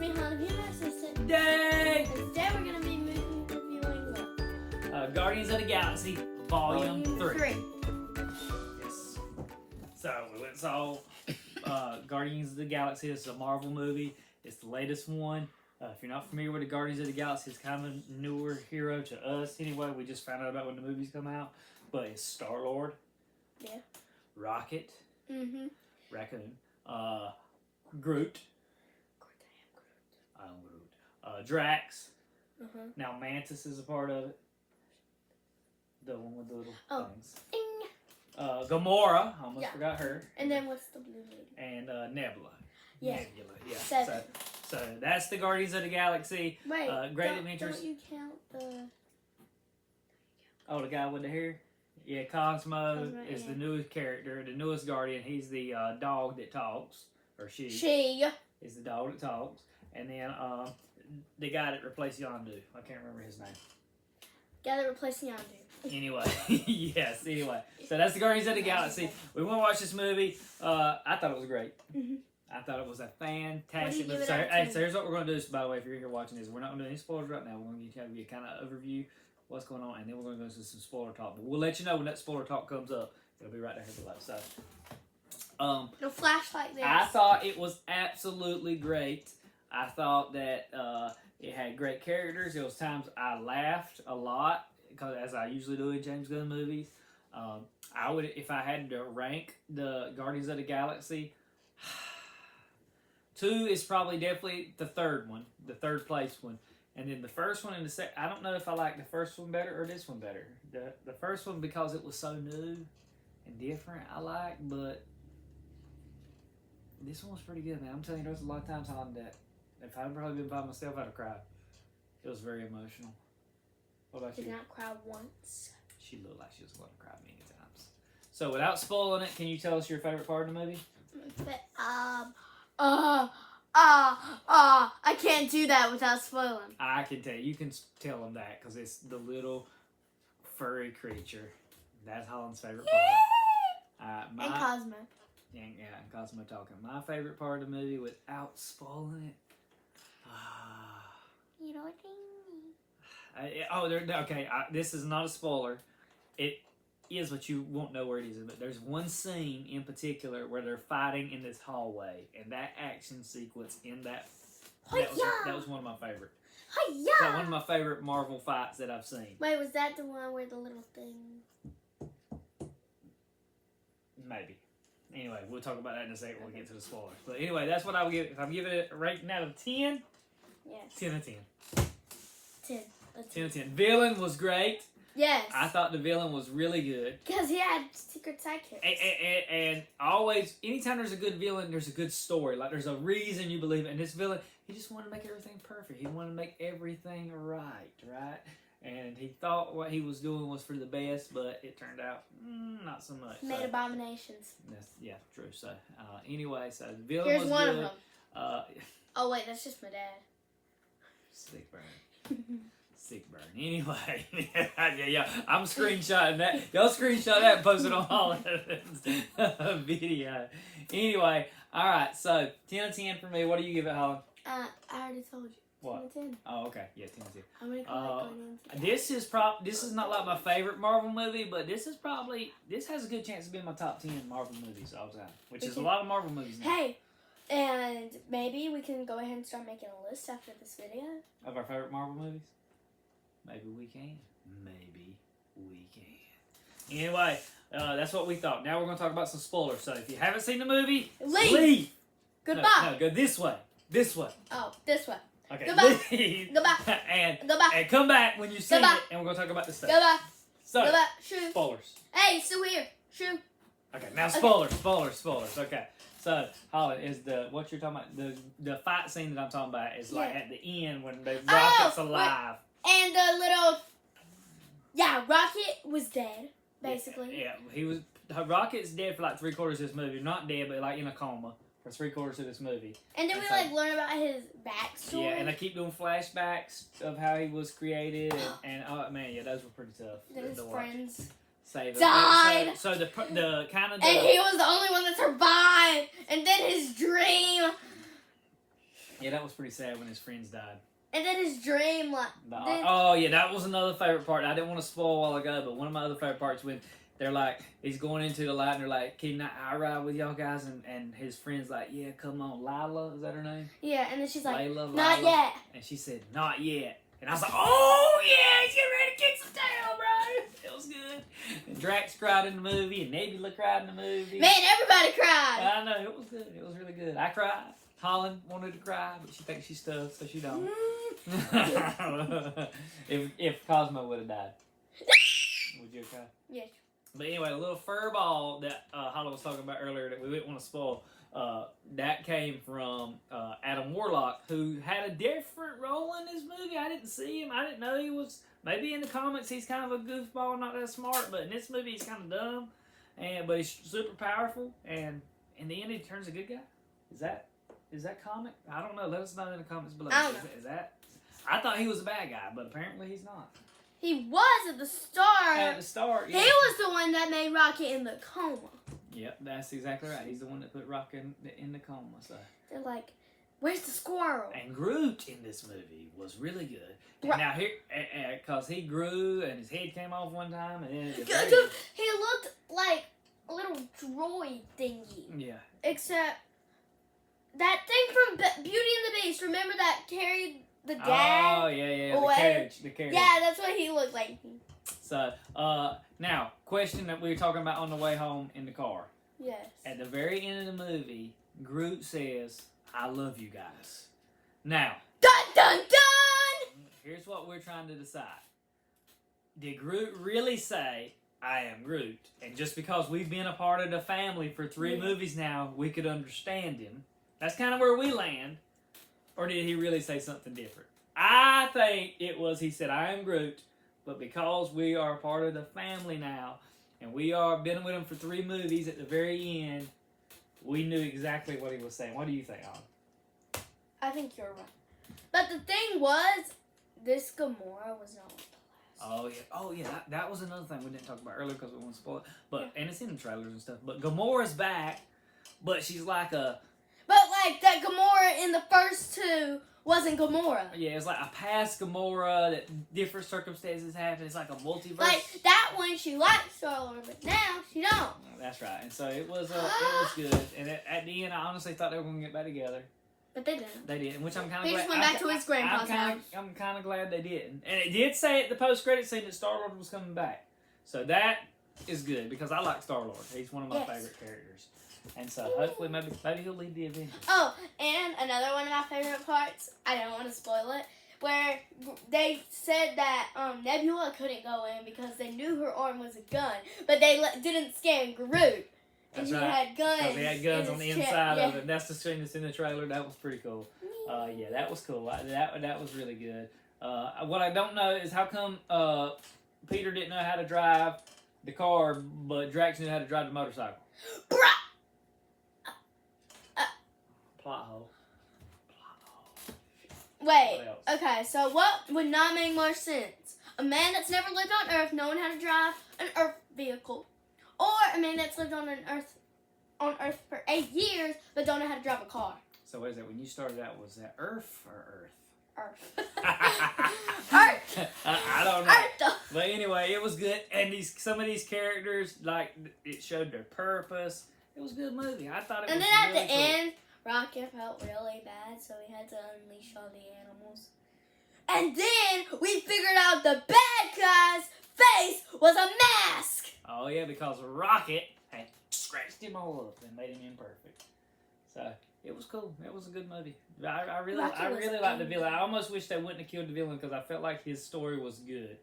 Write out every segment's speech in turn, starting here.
me, Hollyn. Be my assistant. Yay! Today we're gonna be reviewing what? Guardians of the Galaxy Volume 3. 3. Yes. So we went and saw Guardians of the Galaxy. It's a Marvel movie. It's the latest one. If you're not familiar with the Guardians of the Galaxy, it's kind of a newer hero to us. Anyway, we just found out about when the movies come out. But it's Star-Lord. Yeah. Rocket. Mm-hmm. Raccoon. Groot. I'm Groot. Drax. Uh-huh. Now Mantis is a part of it. The one with the little things. Ding. Gamora. I almost forgot her. And then what's the blue lady? And Nebula. Yeah. Nebula. Yeah. 7. So that's the Guardians of the Galaxy. Wait. Great Adventures. Don't you count the? Oh, the guy with the hair. Yeah, Cosmo is yeah. the newest character, the newest Guardian. He's the dog that talks, or she. She. Is the dog that talks, and then the guy that replaced Yondu. I can't remember his name. Guy that replaced Yondu. Anyway, yes. Anyway, so that's the Guardians of the Galaxy. We want to watch this movie. I thought it was great. Mm-hmm. I thought it was a fantastic movie. So here's what we're going to do. By the way, if you're here watching this, we're not going to do any spoilers right now. We're going to give you a kind of overview what's going on, and then we're going to go into some spoiler talk. But we'll let you know when that spoiler talk comes up. It'll be right there below. So, No flash like this. I thought it was absolutely great. I thought that it had great characters. There was times I laughed a lot, because as I usually do in James Gunn movies. I would, if I had to rank the Guardians of the Galaxy, 2 is probably definitely the third one, the third place one. And then the first one and the second, I don't know if I like the first one better or this one better. The first one, because it was so new and different, I like, but this one was pretty good, man. I'm telling you, there was a lot of times on that if I'd probably been by myself, I'd have cried. It was very emotional. What about you? Did not cry once. She looked like she was going to cry many times. So without spoiling it, can you tell us your favorite part of the movie? I can't do that without spoiling. I can tell you. You can tell them that because it's the little furry creature. That's Hollyn's favorite part. And Cosmo. And Cosmo talking. My favorite part of the movie without spoiling it. You know what this is not a spoiler. It is, but you won't know where it is. But there's one scene in particular where they're fighting in this hallway, and that action sequence in that was one of my favorite. That's one of my favorite Marvel fights that I've seen. Wait, was that the one where the little thing? Maybe. Anyway, we'll talk about that in a second when we get to the spoilers. But anyway, that's what I would give. If I'm giving it a rating out of 10, Yes. 10 out of 10. 10. 10 out of 10. Villain was great. Yes. I thought the villain was really good. Because he had secret sidekicks. And always, anytime there's a good villain, there's a good story. Like, there's a reason you believe it. And this villain, he just wanted to make everything perfect. He wanted to make everything right? And he thought what he was doing was for the best, but it turned out not so much. Made abominations. Yeah, true. So, anyway, so the villain Here's was one good. of them. Oh, wait, that's just my dad. Sick burn. Sick burn. Anyway, yeah, I'm screenshotting that. Y'all screenshot that and post it on Hollyn's video. Anyway, all right. So 10 out of 10 for me. What do you give it, Hollyn? I already told you. What? 10 out of 10. Oh, okay. Yeah, 10 out of 10. I'm gonna call it This is not like my favorite Marvel movie, but this has a good chance to be in my top 10 Marvel movies all the time, which is a lot of Marvel movies now. Hey, and maybe we can go ahead and start making a list after this video of our favorite Marvel movies. Maybe we can. Maybe we can. Anyway, that's what we thought. Now we're going to talk about some spoilers. So if you haven't seen the movie, leave. Goodbye. No, go this way. This way. Oh, this way. Okay. Goodbye. Leave. Goodbye. And come back when you see it, and we're going to talk about the stuff. Goodbye. So, Goodbye. Shoo. Spoilers. Hey, still here. Shoo. Okay, now spoilers. Okay. So, Hollyn, is what you're talking about, the fight scene that I'm talking about is like at the end when the Rocket's alive. And the little... Yeah, Rocket was dead, basically. Yeah, Rocket's dead for like 3/4 of this movie. Not dead, but like in a coma for 3/4 of this movie. And then we learn about his backstory. Yeah, and I keep doing flashbacks of how he was created, and oh man, yeah, those were pretty tough. Then his friends died. So the kind of and he was the only one that survived. And then his dream. Yeah, that was pretty sad when his friends died. And then his dream, like... Oh, yeah, that was another favorite part. I didn't want to spoil a while ago, but one of my other favorite parts when they're like, he's going into the light and they're like, can I ride with y'all guys? And his friend's like, yeah, come on. Lila, is that her name? Yeah, and then she's like, Layla, not Lila. yet. And she said, not yet. And I was like, oh, yeah, he's getting ready to kick some tail, bro. It was good. And Drax cried in the movie, and Nebula cried in the movie. Man, everybody cried. I know, it was good. It was really good. I cried. Hollyn wanted to cry, but she thinks she's tough, so she don't. if Cosmo would have died, would you have cried? Yes. But anyway, the little fur ball that Hollyn was talking about earlier that we didn't want to spoil, that came from Adam Warlock, who had a different role in this movie. I didn't see him. I didn't know he was. Maybe in the comics he's kind of a goofball, not that smart, but in this movie he's kind of dumb. But he's super powerful, and in the end he turns a good guy. Is that comic? I don't know. Let us know in the comments below. I don't know. Is that? I thought he was a bad guy, but apparently he's not. He was at the start. At the start, yeah. He was the one that made Rocket in the coma. Yep, that's exactly right. He's the one that put Rocket in the coma. So. They're like, where's the squirrel? And Groot in this movie was really good. Right. Now here, because he grew and his head came off one time, and then He looked like a little droid thingy. Yeah. Except that thing from Beauty and the Beast. Remember that carried the dad? Oh yeah, away? the carriage. Yeah, that's what he looked like. So, now question that we were talking about on the way home in the car. Yes. At the very end of the movie, Groot says, "I love you guys." Now, Dun dun dun! here's what we're trying to decide. Did Groot really say, "I am Groot"? And just because we've been a part of the family for 3 movies now, we could understand him. That's kind of where we land. Or did he really say something different? I think it was he said, "I am Groot," but because we are a part of the family now, and we are been with him for 3 movies, at the very end, we knew exactly what he was saying. What do you think, Hollyn? I think you're right. But the thing was, this Gamora was not the last. Oh yeah. That was another thing we didn't talk about earlier because we want to spoil it. But and it's in the trailers and stuff. But Gamora's back, but she's like a. But like that Gamora in the first 2 wasn't Gamora. Yeah, it's like a past Gamora that different circumstances happen. It's like a multiverse. Like that one, she liked Star-Lord, but now she don't. That's right. And so it was good. And at the end, I honestly thought they were going to get back together. But they didn't. They didn't, which I'm kind of glad. He just went back to his grandpa's house. I'm kind of glad they didn't. And it did say at the post-credit scene that Star-Lord was coming back. So that is good because I like Star-Lord. He's one of my favorite characters. And so hopefully maybe he'll lead the Avengers. Oh, and another one of my favorite parts, I don't want to spoil it, where they said that Nebula couldn't go in because they knew her arm was a gun, but they didn't scan Groot. And That's he right. had guns. Because he had guns on the his inside chest. of it. That's the scene that's in the trailer. That was pretty cool. Yeah, that was cool. That was really good. What I don't know is how come Peter didn't know how to drive the car, but Drax knew how to drive the motorcycle. Bruh! Plot hole. Wait, What else? okay, so what would not make more sense? A man that's never lived on Earth knowing how to drive an Earth vehicle, or a man that's lived on Earth for 8 years but don't know how to drive a car? So what is that? When you started out, was that Earth or Earth? Earth. Earth. I don't know. Earth. But anyway, it was good, and some of these characters, like it showed their purpose. It was a good movie. I thought it And was. then at really the cool. end, Rocket felt really bad, so he had to unleash all the animals. And then we figured out the bad guy's face was a mask. Oh yeah, because Rocket had scratched him all up and made him imperfect. So it was cool. It was a good movie. I really liked the villain. I almost wish they wouldn't have killed the villain because I felt like his story was good.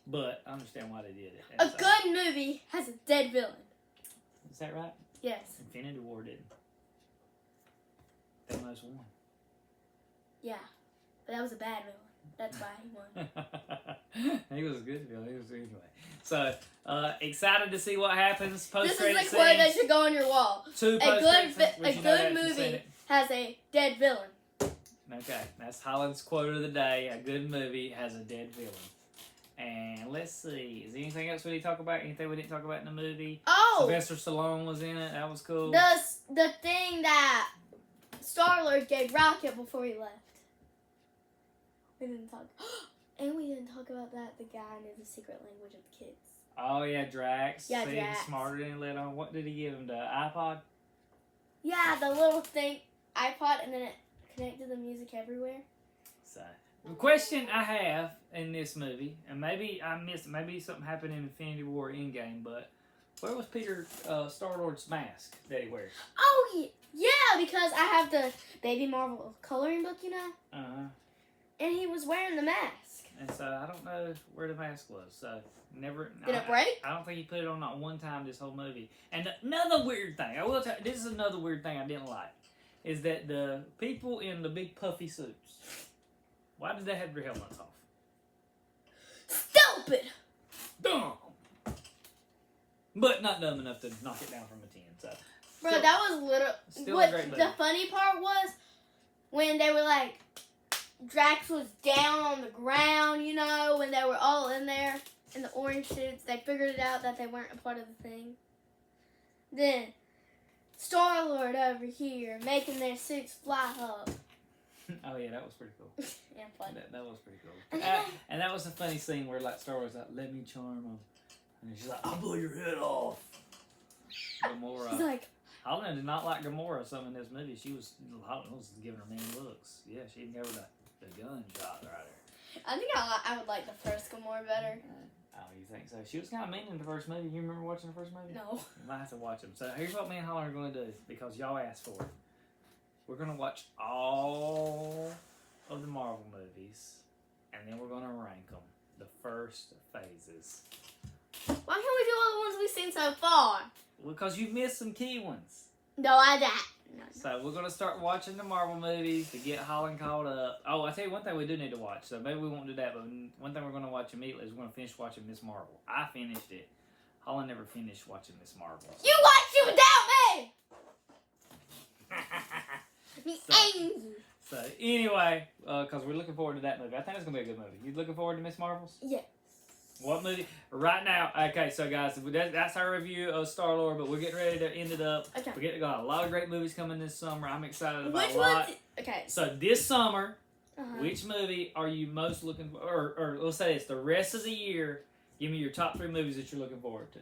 But I understand why they did it. A good movie has a dead villain. Is that right? Yes. Infinity War didn't. Thanos won. Yeah, but that was a bad villain. That's why he won. He was a good villain. He was anyway. So excited to see what happens. Post This is a quote that should go on your wall. A good movie has a dead villain. Okay, that's Hollyn's quote of the day. A good movie has a dead villain. And let's see, is there anything else we need to talk about? Anything we didn't talk about in the movie? Oh! Sylvester Stallone was in it. That was cool. The thing that Star-Lord gave Rocket before he left. We didn't talk. And we didn't talk about that. The guy knew the secret language of the kids. Oh yeah, Drax. Yeah, See, Drax. Smarter than he let on. What did he give him? The iPod? Yeah, the little thing, iPod, and then it connected the music everywhere. So, the question I have in this movie, and maybe I missed, maybe something happened in Infinity War Endgame, but where was Peter Star-Lord's mask that he wears? Oh, yeah, because I have the Baby Marvel coloring book, you know? Uh-huh. And he was wearing the mask. And so I don't know where the mask was. So never. Did it break? I don't think he put it on not one time this whole movie. And another weird thing, I will tell you, this is another weird thing I didn't like, is that the people in the big puffy suits, why did they have their helmets off? Stupid! Dumb. But not dumb enough to knock it down from a 10. So. Bro, Still- that was little. still a great movie. The funny part was when they were like, Drax was down on the ground, you know, when they were all in there in the orange suits. They figured it out that they weren't a part of the thing. Then Star-Lord over here making their suits fly up. Oh yeah, that was pretty cool. Yeah, fun. That was pretty cool. And then And that was a funny scene where like Star Wars like, let me charm him, and she's like, I'll blow your head off. Gamora. He's like, Hollyn did not like Gamora. Some in this movie, Hollyn was giving her mean looks. Yeah, she didn't give her the gun shot right there. I think I would like the first Gamora better. Oh, you think so? She was kind of mean in the first movie. You remember watching the first movie? No. You might have to watch them. So here's what me and Hollyn are going to do because y'all asked for it. We're going to watch all of the Marvel movies, and then we're going to rank them. The first phases. Why can't we do all the ones we've seen so far? Because you missed some key ones. No, I don't. No. So we're going to start watching the Marvel movies to get Hollyn caught up. Oh, I'll tell you one thing we do need to watch. So maybe we won't do that, but one thing we're going to watch immediately is we're going to finish watching Miss Marvel. I finished it. Hollyn never finished watching Miss Marvel. You watched it without me! Me angry. So anyway, because we're looking forward to that movie. I think it's going to be a good movie. You looking forward to Miss Marvel's? Yeah. What movie? Right now, okay, so guys, that's our review of Star-Lord, but we're getting ready to end it up. Okay. We got a lot of great movies coming this summer. I'm excited about Which a lot. one? Okay. So this summer, Uh-huh. which movie are you most looking for? Or let's say this, the rest of the year, give me your top 3 movies that you're looking forward to.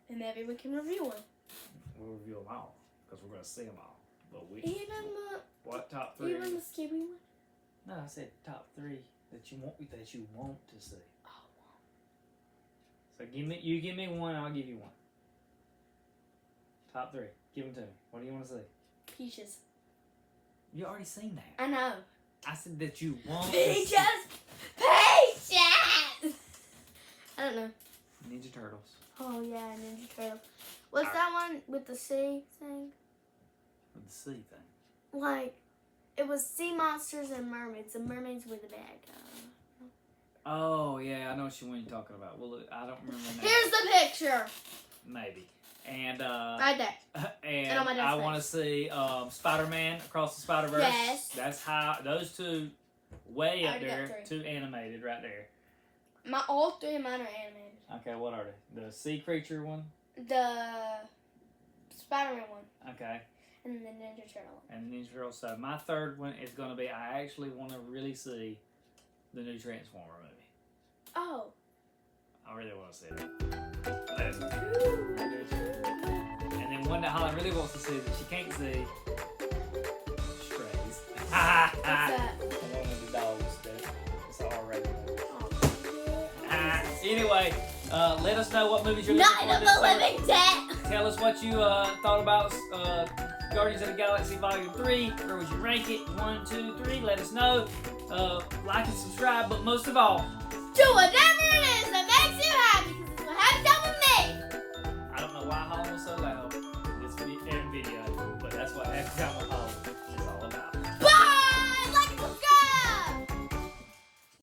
And maybe we can review one. We'll review them all, because we're going to see them all. But Even the what top 3? even the Scooby one. No, I said top 3 that you want to see. Oh. So you give me one, I'll give you one. Top 3. Give them to me. What do you want to see? Peaches. You already seen that. I know. I said that you want to Peaches. see Peaches. I don't know. Ninja Turtles. Oh yeah, Ninja Turtles. What's Alright. that one with the sea thing? With the sea thing. Like, it was sea monsters and mermaids. The mermaids were the bad guy. Oh yeah, I know what you're talking about. Well, look, I don't remember the name. Here's the picture. Maybe. And Right there. and on my I desk want to see Spider-Man Across the Spider-Verse. Yes. That's how those two way I up already got there, 3. 2 animated right there. All 3 of mine are animated. Okay, what are they? The sea creature one. The Spider-Man one. Okay. And then the Ninja Turtle one. And the Ninja Turtles. So my third one is going to be, I actually want to really see the new Transformer movie. Oh. I really want to see it. And then one that Hollyn really wants to see that she can't see, Strays. What's that? One of the dogs that it's an R-rated movie. Oh. Anyway, let us know what movies you're Night looking of for the this summer. Living Dead. Tell us what you thought about Guardians of the Galaxy Volume 3. Where would you rank it? 1, 2, 3. Let us know. Like and subscribe, but most of all, Do whatever it is that makes you happy, because it's what has done with me. I don't know why Hollyn was so loud in this video, but that's what happened with Hollyn.